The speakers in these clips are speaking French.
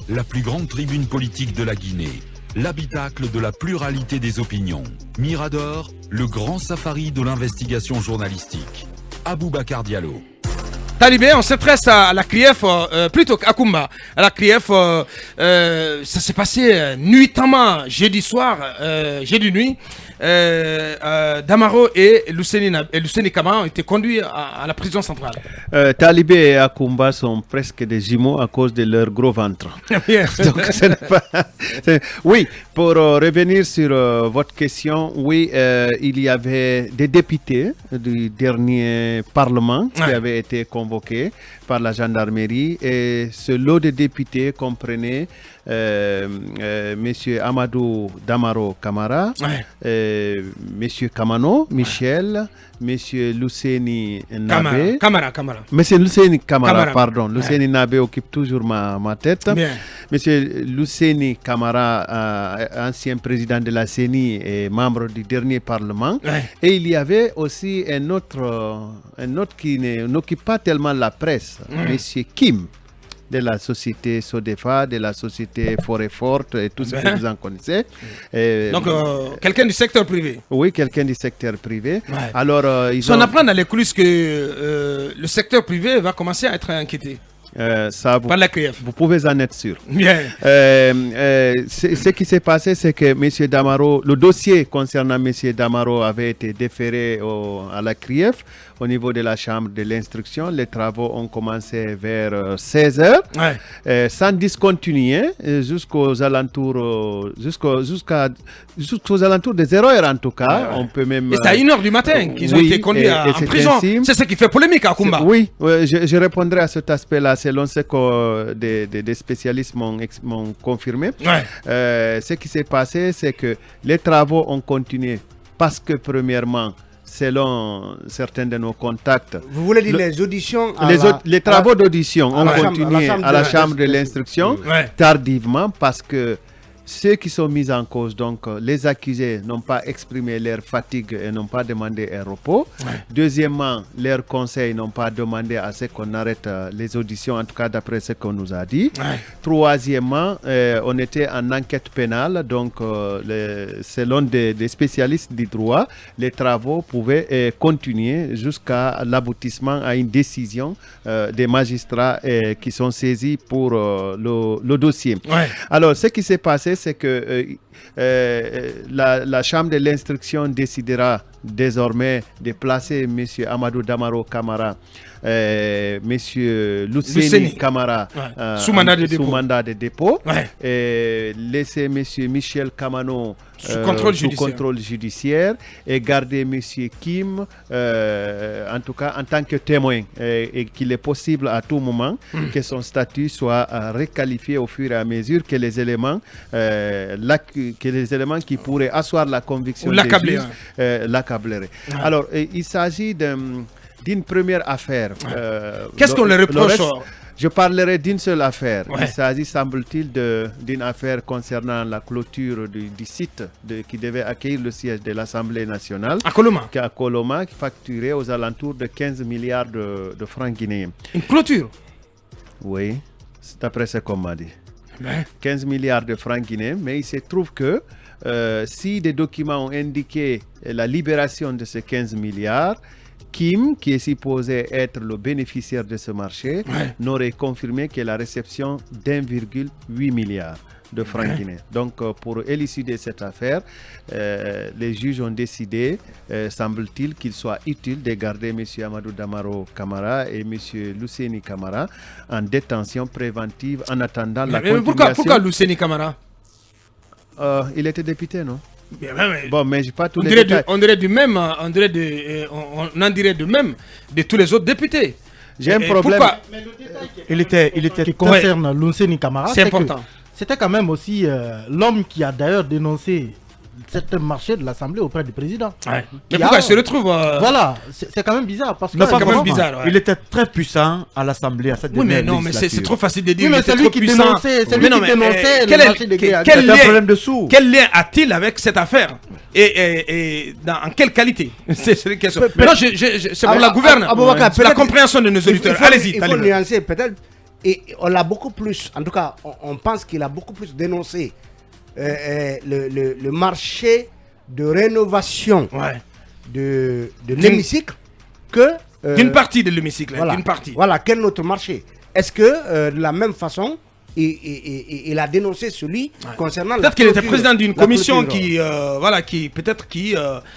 La plus grande tribune politique de la Guinée, l'habitacle de la pluralité des opinions. Mirador, le grand safari de l'investigation journalistique. Aboubacar Diallo. Talibé, on s'intéresse à la CRIEF, plutôt qu'à Kumba. À la CRIEF, ça s'est passé nuitamment jeudi soir, jeudi nuit. Damaro et Luceni Kamara ont été conduits à la prison centrale. Talibé et Akumba sont presque des jumeaux à cause de leur gros ventre. Donc, ce n'est pas... Oui, pour revenir sur votre question, oui, il y avait des députés du dernier Parlement qui avaient été convoqués par la gendarmerie et ce lot de députés comprenait M. Amadou Damaro Kamara, M. Kamano, Michel, M. Luceni Nabe. Kamara. M. Luceni Kamara, pardon. Luceni Nabe occupe toujours ma tête. M. Luceni Kamara, ancien président de la CENI et membre du dernier Parlement. Et il y avait aussi un autre qui n'occupe pas tellement la presse, M. Kim, de la société Sodefa, de la société Forêt Forte et tout ce que vous en connaissez. Donc, quelqu'un du secteur privé. Oui, quelqu'un du secteur privé. Alors, on apprend dans les coulisses que le secteur privé va commencer à être inquiété. Ça, par la CRIEF. Vous pouvez en être sûr. Bien. Ce qui s'est passé, c'est que M. Damaro, le dossier concernant M. Damaro avait été déféré à la CRIEF au niveau de la chambre de l'instruction. Les travaux ont commencé vers 16h, sans discontinuer jusqu'aux alentours, jusqu'aux alentours de 0h en tout cas. On peut même, et c'est à 1h du matin qu'ils ont été conduits en prison. C'est ce qui fait polémique à Kumba. Oui, je répondrai à cet aspect-là selon ce que des spécialistes m'ont confirmé. Ce qui s'est passé, c'est que les travaux ont continué parce que premièrement, selon certains de nos contacts. Vous voulez dire les auditions les travaux d'audition ont continué à la chambre de l'instruction tardivement parce que ceux qui sont mis en cause, donc les accusés, n'ont pas exprimé leur fatigue et n'ont pas demandé un repos. Deuxièmement, leurs conseils n'ont pas demandé à ce qu'on arrête les auditions, en tout cas d'après ce qu'on nous a dit. Troisièmement, on était en enquête pénale, donc selon des spécialistes du droit, les travaux pouvaient continuer jusqu'à l'aboutissement à une décision des magistrats qui sont saisis pour le dossier. Alors, ce qui s'est passé, c'est que la chambre de l'instruction décidera désormais de placer M. Amadou Damaro Kamara, M. Luceni Kamara sous mandat de dépôt, et laisser M. Michel Kamano sous contrôle judiciaire et garder M. Kim en tout cas en tant que témoin et qu'il est possible à tout moment que son statut soit requalifié au fur et à mesure que les éléments qui pourraient asseoir la conviction des juges l'accableraient. Alors il s'agit d'une première affaire. Qu'est-ce qu'on leur reproche? Je parlerai d'une seule affaire. Il s'agit, semble-t-il, d'une affaire concernant la clôture du site qui devait accueillir le siège de l'Assemblée nationale. À Coloma. À Coloma, qui facturait aux alentours de 15 milliards de francs guinéens. Une clôture? Oui, c'est après ce qu'on m'a dit. 15 milliards de francs guinéens, mais il se trouve que si des documents ont indiqué la libération de ces 15 milliards, Kim, qui est supposé être le bénéficiaire de ce marché, n'aurait confirmé que la réception d'1,8 milliard de francs guinéens. Donc, pour élucider cette affaire, les juges ont décidé, semble-t-il, qu'il soit utile de garder M. Amadou Damaro Kamara et M. Luceni Kamara en détention préventive en attendant la continuation. Pourquoi Luceni Kamara? Il était député, non? Bon, mais j'ai pas tous les détails. On en dirait de même de tous les autres députés. J'ai un problème. Pourquoi? Il était qui concerne Luceni Kamara. C'est important. C'était quand même aussi l'homme qui a d'ailleurs dénoncé certains marchés de l'Assemblée auprès du président. Mais pourquoi il se retrouve Voilà, c'est quand même bizarre parce que c'est quand même bizarre. Il était très puissant à l'Assemblée à cette dernière législature. Mais c'est trop facile de dire. Oui, mais c'est lui qui dénonçait le marché des grés. Quel lien a-t-il avec cette affaire et en quelle qualité? C'est une question. Maintenant, c'est pour la gouverne, c'est la compréhension de nos auditeurs. Allez-y. Il faut nuancer peut-être. Et on l'a beaucoup plus, en tout cas, on pense qu'il a beaucoup plus dénoncé le marché de rénovation de l'hémicycle que... d'une partie de l'hémicycle, voilà, d'une partie. Voilà, quel autre marché? Est-ce que de la même façon, il a dénoncé celui concernant peut-être qu'il était président d'une commission qui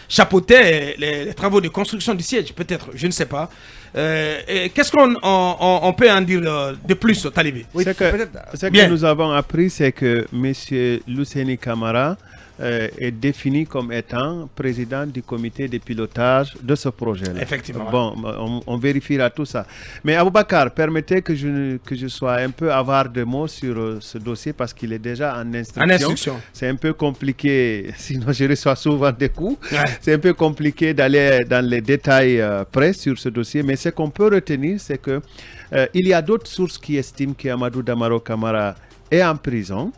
chapeautait les travaux de construction du siège, peut-être, je ne sais pas. Qu'est-ce qu'on peut en dire de plus, Talibé? Ce que nous avons appris, c'est que M. Luseni Camara est défini comme étant président du comité de pilotage de ce projet-là. Effectivement. Bon, on vérifiera tout ça. Mais Aboubakar, permettez que je sois un peu avare de mots sur ce dossier parce qu'il est déjà en instruction. C'est un peu compliqué, sinon je reçois souvent des coups. C'est un peu compliqué d'aller dans les détails près sur ce dossier, mais ce qu'on peut retenir, c'est que il y a d'autres sources qui estiment qu'Amadou Damaro Camara est en prison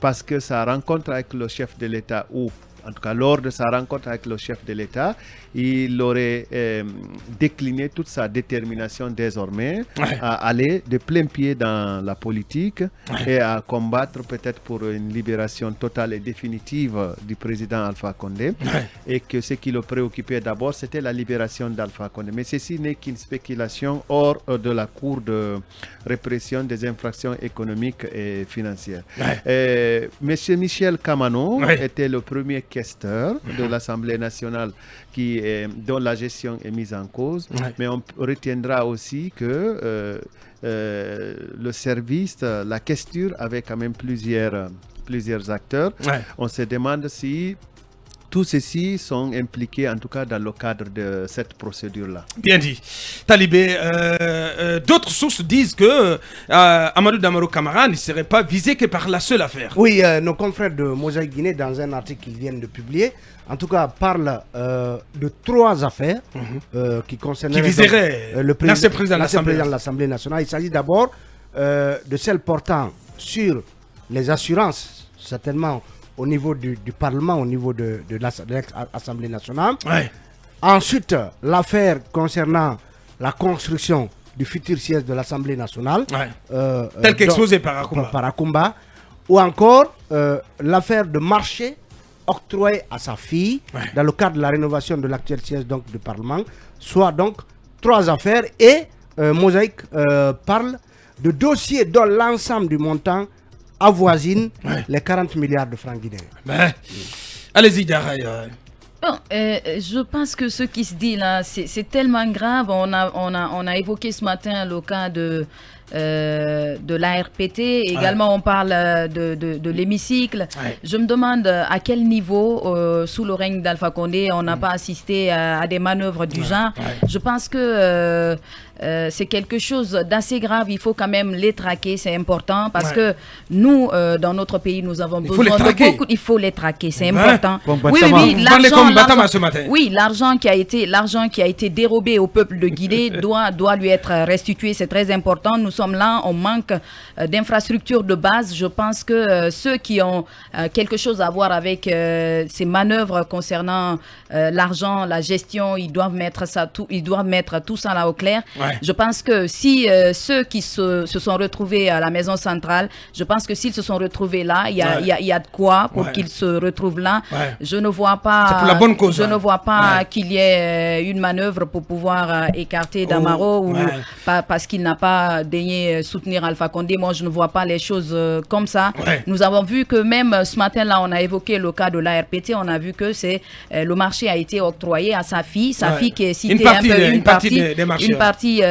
parce que sa rencontre avec le chef de l'État, ou en tout cas lors de sa rencontre avec le chef de l'État, il aurait décliné toute sa détermination désormais à aller de plein pied dans la politique et à combattre peut-être pour une libération totale et définitive du président Alpha Condé, et que ce qui le préoccupait d'abord, c'était la libération d'Alpha Condé. Mais ceci n'est qu'une spéculation hors de la Cour de répression des infractions économiques et financières. Monsieur Michel Kamano était le premier questeur de l'Assemblée nationale dont la gestion est mise en cause, mais on retiendra aussi que le service, la questure avait quand même plusieurs acteurs. On se demande si tous ceux-ci sont impliqués, en tout cas dans le cadre de cette procédure-là. Bien dit. Talibé, d'autres sources disent que Amadou Damaro Camara ne serait pas visé que par la seule affaire. Oui, nos confrères de Mosaïque Guinée, dans un article qu'ils viennent de publier, en tout cas, parlent de 3 affaires qui concerneraient... Qui viseraient l'ancien président de l'Assemblée nationale. Il s'agit d'abord de celles portant sur les assurances, certainement au niveau du Parlement, au niveau de l'Assemblée nationale. Ensuite, l'affaire concernant la construction du futur siège de l'Assemblée nationale. Tel qu'exposé par Akumba. Ou encore l'affaire de marché octroyé à sa fille dans le cadre de la rénovation de l'actuel siège du Parlement. Soit donc 3 affaires, et Mosaïque parle de dossiers dont l'ensemble du montant avoisine les 40 milliards de francs guinéens. Allez-y, Dara. Bon, je pense que ce qui se dit là, c'est tellement grave. On a évoqué ce matin le cas de l'ARPT. Également, on parle de l'hémicycle. Je me demande à quel niveau, sous le règne d'Alpha Condé, on n'a pas assisté à des manœuvres du genre. Je pense que c'est quelque chose d'assez grave. Il faut quand même les traquer, c'est important, parce que nous, dans notre pays, nous avons besoin de beaucoup. Il faut les traquer, c'est important. Oui, l'argent qui a été dérobé au peuple de Guinée doit lui être restitué. C'est très important. Nous sommes là, on manque d'infrastructures de base. Je pense que ceux qui ont quelque chose à voir avec ces manœuvres concernant l'argent, la gestion, ils doivent mettre tout ça là au clair. Je pense que si ceux qui se sont retrouvés à la maison centrale, je pense que s'ils se sont retrouvés là, il y a de quoi pour qu'ils se retrouvent là. Je ne vois pas. C'est pour la bonne cause. Je ne vois pas qu'il y ait une manœuvre pour pouvoir écarter Damaro ou parce qu'il n'a pas daigné soutenir Alpha Condé. Moi, je ne vois pas les choses comme ça. Nous avons vu que même ce matin-là, on a évoqué le cas de l'ARPT. On a vu que le marché a été octroyé à sa fille. Sa fille qui est citée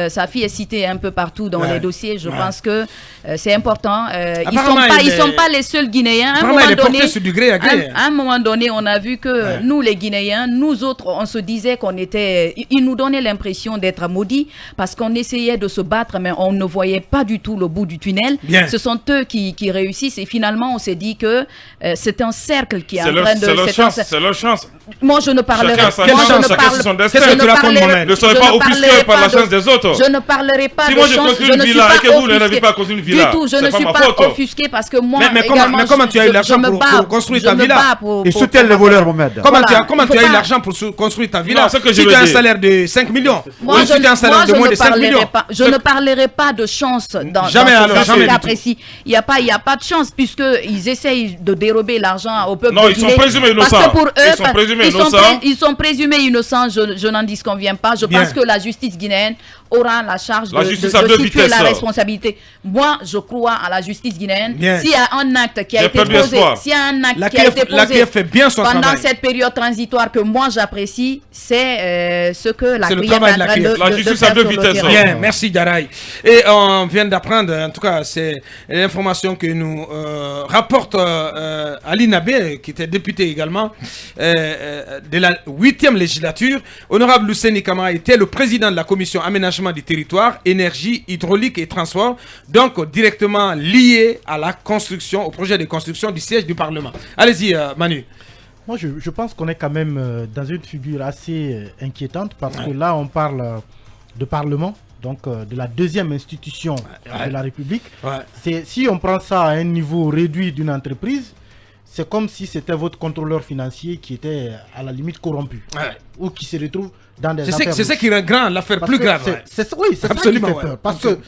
sa fille est citée un peu partout dans les dossiers. Je pense que c'est important. Ils sont pas les seuls Guinéens. À un moment donné, on a vu que nous, les Guinéens, nous autres, on se disait ils nous donnaient l'impression d'être maudits parce qu'on essayait de se battre, mais on ne voyait pas du tout le bout du tunnel. Ce sont eux qui réussissent, et finalement, on s'est dit que c'est un cercle qui est en train de... C'est leur chance. Moi, je ne parlerai pas. Chacun son destin. Ne soyez pas offusqués par la chance des autres. Je ne parlerai pas de chance. Si moi je construis une villa et que vous n'avez pas construit une villa, du tout, je ne suis pas offusqué parce que moi, mais comment tu as eu l'argent pour construire ta villa? Et soutiens les voleurs, Mohamed. Comment tu as eu l'argent pour construire ta villa? Si tu as un salaire de 5 millions, moi, si tu as un salaire de moins de 5 millions. Je ne parlerai pas de chance dans ce cas précis. Il n'y a pas de chance puisqu'ils essayent de dérober l'argent au peuple. Non, ils sont présumés innocents. Parce que pour eux, ils sont présumés innocents. Je n'en disconviens pas. Je pense que la justice guinéenne aura la charge de situer la responsabilité. Moi, je crois à la justice guinéenne. S'il y a un acte qui a été posé, pendant cette période transitoire que moi j'apprécie, c'est ce que la CRIEF est en train de la justice à deux vitesses. Bien, merci Daraï. Et on vient d'apprendre, en tout cas, c'est l'information que nous rapporte Ali Nabé, qui était député également de la 8e législature. Honorable Luceni Kamara était le président de la commission aménagement du territoire, énergie, hydraulique et transport, donc directement lié à la construction, au projet de construction du siège du Parlement. Allez-y, Manu. Moi, je pense qu'on est quand même dans une figure assez inquiétante parce que là, on parle de Parlement, donc de la deuxième institution de la République. Si on prend ça à un niveau réduit d'une entreprise, c'est comme si c'était votre contrôleur financier qui était à la limite corrompu ou qui se retrouve dans des affaires. C'est ça qui rend l'affaire plus grave. Oui, c'est ça qui fait peur. Parce que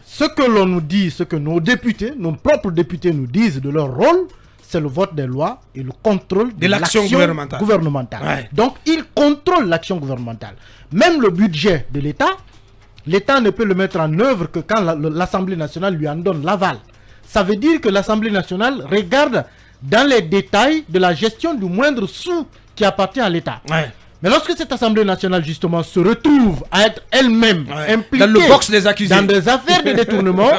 ce que l'on nous dit, ce que nos députés, nos propres députés nous disent de leur rôle, c'est le vote des lois et le contrôle de l'action gouvernementale. Donc, ils contrôlent l'action gouvernementale. Même le budget de l'État, l'État ne peut le mettre en œuvre que quand l'Assemblée nationale lui en donne l'aval. Ça veut dire que l'Assemblée nationale regarde dans les détails de la gestion du moindre sou qui appartient à l'État. Mais lorsque cette Assemblée nationale, justement, se retrouve à être elle-même impliquée dans le box des accusés, dans des affaires de détournement,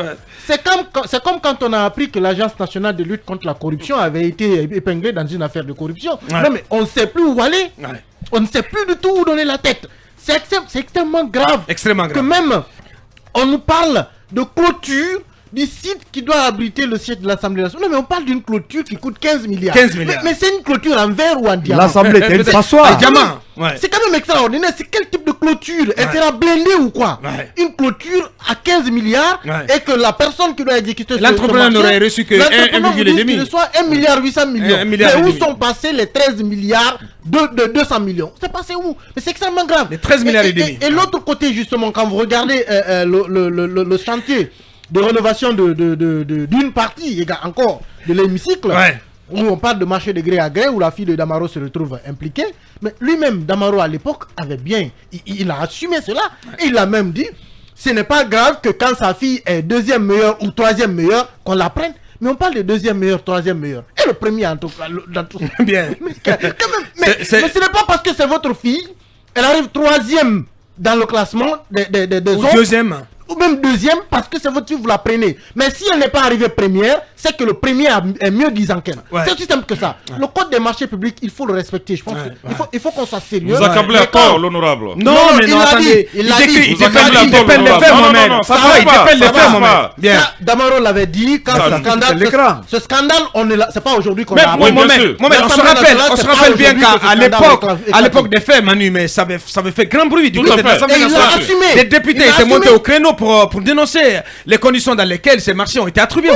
c'est comme quand on a appris que l'Agence nationale de lutte contre la corruption avait été épinglée dans une affaire de corruption. Non, mais on ne sait plus où aller. On ne sait plus du tout où donner la tête. C'est extrêmement grave. Extrêmement grave. Que même, on nous parle de clôture du site qui doit abriter le siège de l'Assemblée nationale. Non, mais on parle d'une clôture qui coûte 15 milliards. 15 milliards. Mais c'est une clôture en verre ou en diamant. L'Assemblée était une passoire. C'est quand même extraordinaire. C'est quel type de clôture? Elle sera blindée ou quoi? Une clôture à 15 milliards et que la personne qui doit exécuter l'entrepreneur n'aurait reçu que 1,5 milliard. Soit 1,8 milliard. Mais où sont passés les 13 milliards de 200 millions? C'est passé où? Mais c'est extrêmement grave. Les 13 milliards et demi. Et l'autre côté, justement, quand vous regardez le chantier de rénovation d'une partie encore de l'hémicycle, où on parle de marché de gré à gré, où la fille de Damaro se retrouve impliquée. Mais lui-même, Damaro à l'époque, avait bien, il a assumé cela. Et il a même dit, ce n'est pas grave que quand sa fille est deuxième meilleure ou troisième meilleure, qu'on la prenne. Mais on parle de deuxième meilleur, troisième meilleur. Et le premier dans tout ça. Bien. Mais ce n'est pas parce que c'est votre fille, elle arrive troisième dans le classement des autres. Deuxième. Ou même deuxième parce que c'est votre fille, vous la prenez. Mais si elle n'est pas arrivée première, c'est que le premier est mieux disant qu'elle. C'est aussi simple que ça. Le code des marchés publics, il faut le respecter. Je pense qu'il faut qu'on soit sérieux. Vous accablez à tort, l'honorable. Non, mais non, attendez. Il dépelle les faits, Mohamed. Ça va, il dépelle les faits, Mohamed. Bien. Damaro l'avait dit, quand ce scandale, c'est pas aujourd'hui qu'on a. Mohamed, on se rappelle bien qu'à l'époque des faits, Manu, mais ça avait fait grand bruit du côté de l'Assemblée nationale. Les députés étaient montés au créneau pour dénoncer les conditions dans lesquelles ces marchés ont été attribués.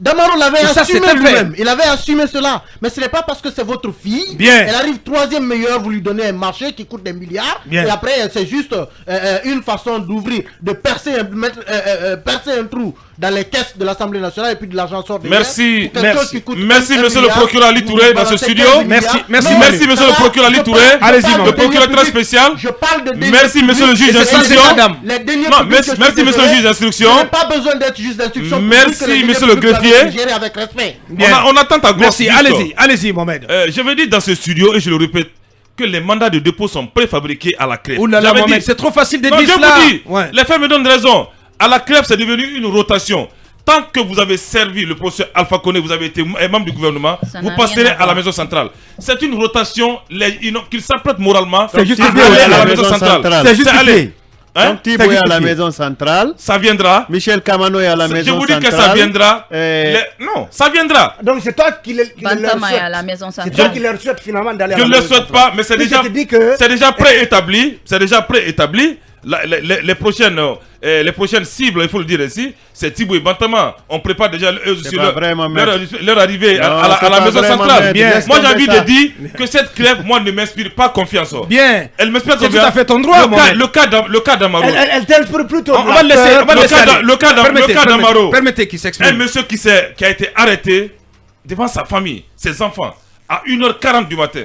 Damaro l'avait assumé lui-même. Il avait assumé cela. Mais ce n'est pas parce que c'est votre fille. Elle arrive troisième meilleure, vous lui donnez un marché qui coûte des milliards. Et après, c'est juste une façon d'ouvrir, de percer un trou dans les caisses de l'Assemblée nationale et puis de l'argent sort de Merci, monsieur le procureur Ali Touré dans ce studio. Merci, monsieur le procureur Ali Touré. Allez-y, le procureur très spécial. Je parle de merci, monsieur le juge d'instruction. Merci, monsieur le juge d'instruction. Je n'ai pas besoin d'être juge d'instruction. Merci, monsieur le greffier. Avec respect. On attend ta grosse. Merci, allez-y, Mohamed. Je veux dire dans ce studio, et je le répète, que les mandats de dépôt sont préfabriqués à la CREF. Ouh là là, Mohamed, c'est trop facile de dire cela. Je vous dis, les faits me donnent raison. À la CREF, c'est devenu une rotation. Tant que vous avez servi le professeur Alpha Koné, vous avez été membre du gouvernement, vous passerez à la maison centrale. C'est une rotation qu'ils s'apprêtent moralement à la maison centrale. C'est justifié. Donc Thibaut est à la maison centrale. Ça viendra. Michel Kamano est à la maison centrale. Je vous dis que ça viendra. Non, ça viendra. Donc c'est toi qui leur Bantama est à la maison centrale. C'est toi qui leur souhaite finalement d'aller à la maison centrale. Je ne le souhaite pas, mais c'est déjà préétabli. C'est déjà préétabli. Les prochaines cibles, il faut le dire ici, c'est Thibaut et Bantama. On prépare déjà leur arrivée à la maison centrale. Moi, j'ai envie de dire que cette crève, moi, ne m'inspire pas confiance. Bien. Elle m'inspire c'est tout à fait ton droit. Le cas d'Amaro. Elle t'inspire plutôt. On va laisser. Le cas d'Amaro. Permettez qu'il s'exprime. Un monsieur qui a été arrêté devant sa famille, ses enfants, à 1h40 du matin,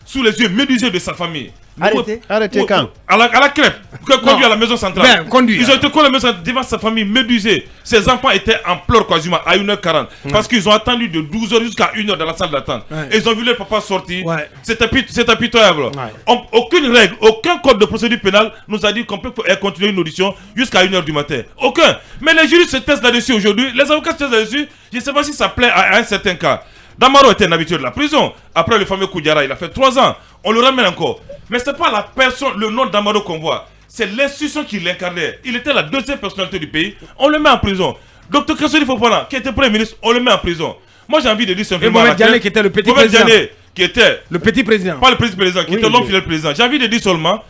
sous les yeux médusés de sa famille. Arrêté quand? À la crêpe, conduit à la maison centrale. Ben, conduit. Ils ont été conduits à la maison centrale devant sa famille médusée. Ses enfants étaient en pleurs quasiment à 1h40. Parce qu'ils ont attendu de 12h jusqu'à 1h dans la salle d'attente. Et ils ont vu leur papa sortir. C'était pitoyable. Aucune règle, aucun code de procédure pénale nous a dit qu'on peut continuer une audition jusqu'à 1h du matin. Aucun. Mais les juristes se testent là-dessus aujourd'hui. Les avocats se testent là-dessus. Je ne sais pas si ça plaît à un certain cas. Damaro était un habitué de la prison. Après le fameux Koudiara, il a fait 3 ans. On le ramène encore. Mais ce n'est pas la personne, le nom d'Amaro qu'on voit. C'est l'institution qui l'incarnait. Il était la deuxième personnalité du pays. On le met en prison. Dr Kassori Fofana, qui était Premier ministre, on le met en prison. Moi j'ai envie de dire simplement. Et Mohamed Diané qui était le petit président. Mohamed Diané qui était. Le petit président. Pas le petit président, qui était l'homme fidèle président. J'ai envie de dire seulement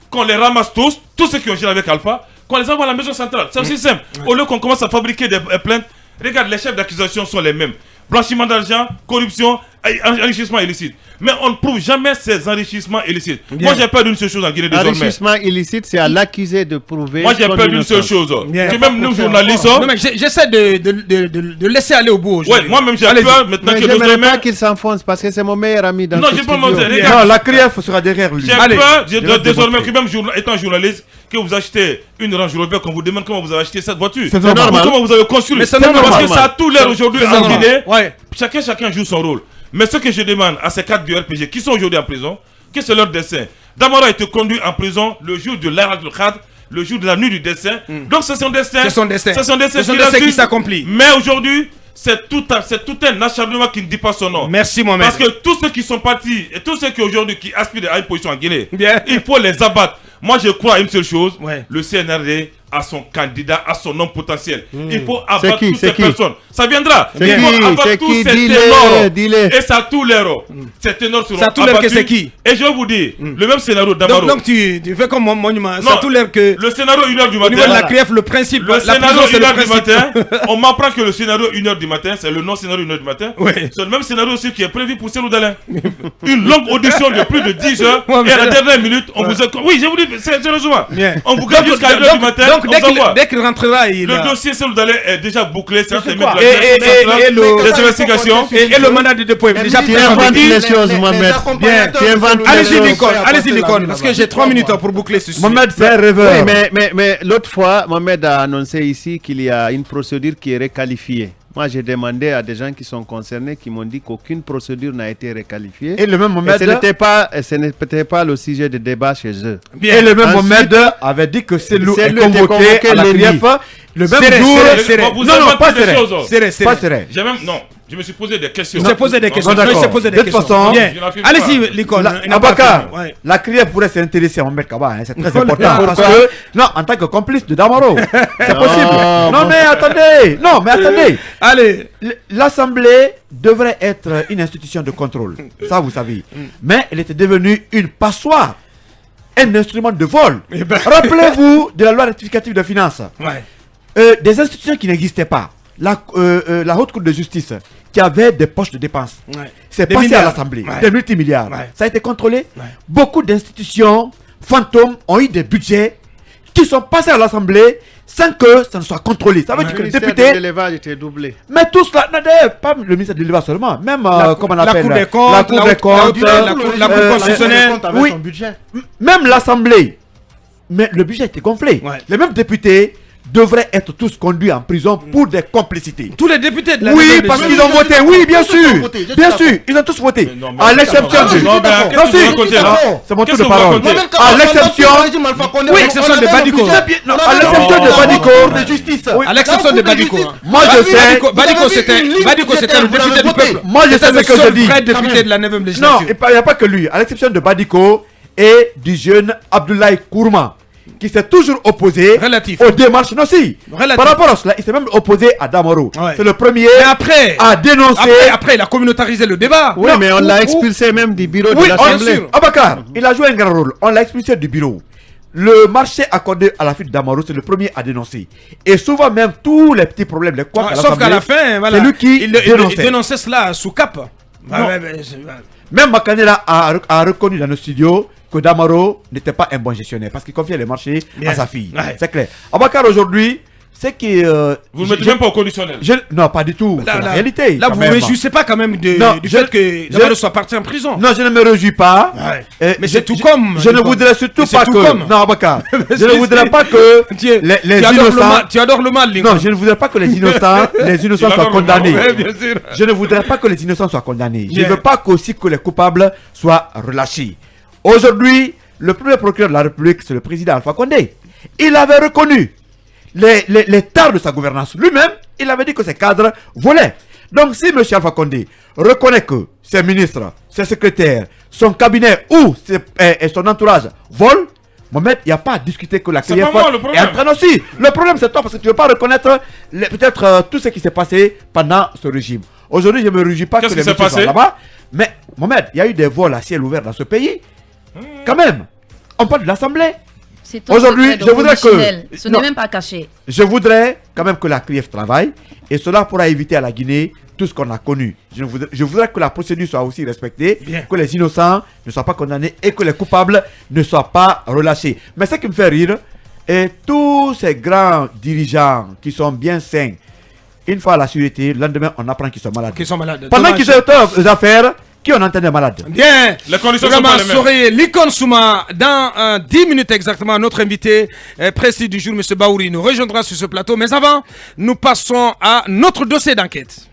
qu'on les ramasse tous ceux qui ont géré avec Alpha, qu'on les envoie à la maison centrale. C'est aussi simple. Au lieu qu'on commence à fabriquer des plaintes, regarde, les chefs d'accusation sont les mêmes. Blanchiment d'argent, corruption, enrichissement illicite. Mais on ne prouve jamais ces enrichissements illicites. Bien. Moi j'ai peur d'une seule chose en Guinée désormais. Enrichissement illicite, c'est à l'accusé de prouver. Moi j'ai peur d'une seule chose. Que même nous journalistes. Non, mais j'essaie de laisser aller au bout. Ouais, moi-même j'ai peur maintenant que désormais. Pas qu'il s'enfonce parce que c'est mon meilleur ami dans non, ce studio. Non, la CRIEF sera derrière lui. J'ai peur désormais que même étant journaliste, que vous achetez une Range Rover, qu'on vous demande comment vous avez acheté cette voiture. C'est normal. Comment vous avez construit. Mais c'est normal. Parce que ça a tout l'air aujourd'hui en Guinée. Ouais. Chacun joue son rôle. Mais ce que je demande à ces 4 du RPG qui sont aujourd'hui en prison, que c'est leur destin. Damaro a été conduit en prison le jour de l'Aral Khad, le jour de la nuit du destin. Donc c'est son destin. C'est son destin. C'est son destin qui s'accomplit. Mais aujourd'hui, c'est tout un acharnement qui ne dit pas son nom. Merci Mohamed. Parce que tous ceux qui sont partis et tous ceux qui aujourd'hui qui aspirent à une position en Guinée, bien, il faut les abattre. Moi je crois à une seule chose, le CNRD à son candidat, à son homme potentiel. Il faut abattre toutes ces personnes. Ça viendra. Il faut abattre tous ces ténors. Et ça tous les héros. Ces ténors seront abattus. C'est qui? Et je vais vous dire, le même scénario d'Amaro. Donc tu fais comme mon monument. Ça tout l'air que... Le scénario 1h du matin. Au niveau de la CRIEF, le principe. Le scénario 1h du matin. On m'apprend que le scénario 1h du matin, c'est le non-scénario 1h du matin. C'est le même scénario aussi qui est prévu pour Célou Dalin. Une longue audition de plus de 10 heures. Et à la dernière minute, on vous... Oui, je vous dis, sérieusement. On vous garde jusqu'à 1h du matin. Dès qu'il rentrera, le dossier Célou Dalin est déjà bouclé. C'est les investigations et le mandat de dépôt est déjà tu inventes les choses, Mohamed. Bien, allez-y, Lincoln, parce que j'ai 3 minutes pour boucler ce sujet. Mohamed, c'est un rêveur. Oui, mais l'autre fois, Mohamed a annoncé ici qu'il y a une procédure qui est requalifiée. Moi, j'ai demandé à des gens qui sont concernés qui m'ont dit qu'aucune procédure n'a été requalifiée. Et le même Mohamed, ce n'était pas le sujet de débat chez eux. Bien. Et le même Mohamed avait dit que c'est lui convoqué à la CRIEF. Le même jour. Non, pas serré. Pas serré. Je me suis posé des questions. Il s'est posé des questions. De toute façon, allez-y, Lincoln. Abaka, la CRIEF pourrait s'intéresser à Mohamed Kaba. C'est très important. Parce que, non, en tant que complice de Damaro, c'est possible. Non, mais attendez. Allez. L'Assemblée devrait être une institution de contrôle. Ça, vous savez. Mais elle était devenue une passoire. Un instrument de vol. Rappelez-vous de la loi rectificative de finances. Des institutions qui n'existaient pas. La haute cour de justice qui avait des poches de dépenses. C'est passé à l'Assemblée. Des multimilliards. Ça a été contrôlé. Beaucoup d'institutions fantômes ont eu des budgets qui sont passés à l'Assemblée sans que ça ne soit contrôlé. Ça veut dire que les députés... de l'élevage était doublé. Mais tout cela, pas le ministère de l'élevage seulement, même comment on appelle la Cour des comptes, la Cour constitutionnelle, oui, même l'Assemblée. Mais le budget était gonflé. Les mêmes députés devraient être tous conduits en prison pour des complicités. Tous les députés de la Oui, parce qu'ils ont voté. Oui, bien sûr. Bien sûr, ils ont tous voté. À l'exception de... Non, c'est mon tour de parole. À l'exception... Oui, l'exception de Badiko. À l'exception de Badiko. À l'exception de Badiko. Moi, je sais... Badiko, c'était le député du peuple. Moi, je sais ce que je dis. Vrai député de la 9e législature. Non, il n'y a pas que lui. À l'exception de Badiko et du jeune Abdoulaye Kourma, qui s'est toujours opposé aux démarches. Non, si. Par rapport à cela, il s'est même opposé à Damaro. C'est le premier à dénoncer. Après, il a communautarisé le débat. Oui, mais on l'a expulsé même du bureau de l'Assemblée. Abakar, il a joué un grand rôle. On l'a expulsé du bureau. Le marché accordé à la fuite d'Amaro, c'est le premier à dénoncer. Et souvent même tous les petits problèmes, les couacs sauf qu'à la fin, voilà, c'est lui qui dénonçait cela sous cap. Même Makanela a reconnu dans nos studios que Damaro n'était pas un bon gestionnaire parce qu'il confiait les marchés à sa fille. C'est clair. Abakar aujourd'hui, c'est que... vous ne mettez même pas au conditionnel. Non, pas du tout. C'est la réalité. Là, vous ne réjouissez pas quand même du fait que Damaro soit parti en prison. Non, je ne me réjouis pas. Mais c'est tout comme... Je ne voudrais surtout pas que... Non, Abakar. Je ne voudrais pas que les innocents... Tu adores le mal, Non, je ne voudrais pas que les innocents soient condamnés. Je ne voudrais pas que les innocents soient condamnés. Je ne veux pas aussi que les coupables soient relâchés. Aujourd'hui, le premier procureur de la République, c'est le président Alpha Condé. Il avait reconnu les tares de sa gouvernance. Lui-même, il avait dit que ses cadres volaient. Donc, si M. Alpha Condé reconnaît que ses ministres, ses secrétaires, son cabinet ou son entourage volent, Mohamed, il n'y a pas à discuter que la CRIEF est en train aussi. Le problème, c'est toi, parce que tu ne veux pas reconnaître peut-être tout ce qui s'est passé pendant ce régime. Aujourd'hui, je ne me réjouis pas que les ministres soient là-bas. Mais, Mohamed, il y a eu des vols à ciel ouvert dans ce pays. Quand même, on parle de l'Assemblée. Aujourd'hui, je voudrais que... Ce n'est même pas caché. Je voudrais quand même que la CRIEF travaille et cela pourra éviter à la Guinée tout ce qu'on a connu. Je voudrais que la procédure soit aussi respectée, que les innocents ne soient pas condamnés et que les coupables ne soient pas relâchés. Mais ce qui me fait rire, et tous ces grands dirigeants qui sont bien sains, une fois à la sûreté, le lendemain, on apprend qu'ils sont malades. Pendant qu'ils étaient aux affaires, qui on entendait malade. Bien. Les conditions sont pas les mêmes. L'icône Souma, dans 10 minutes exactement, notre invité précis du jour, M. Baouri, nous rejoindra sur ce plateau. Mais avant, nous passons à notre dossier d'enquête.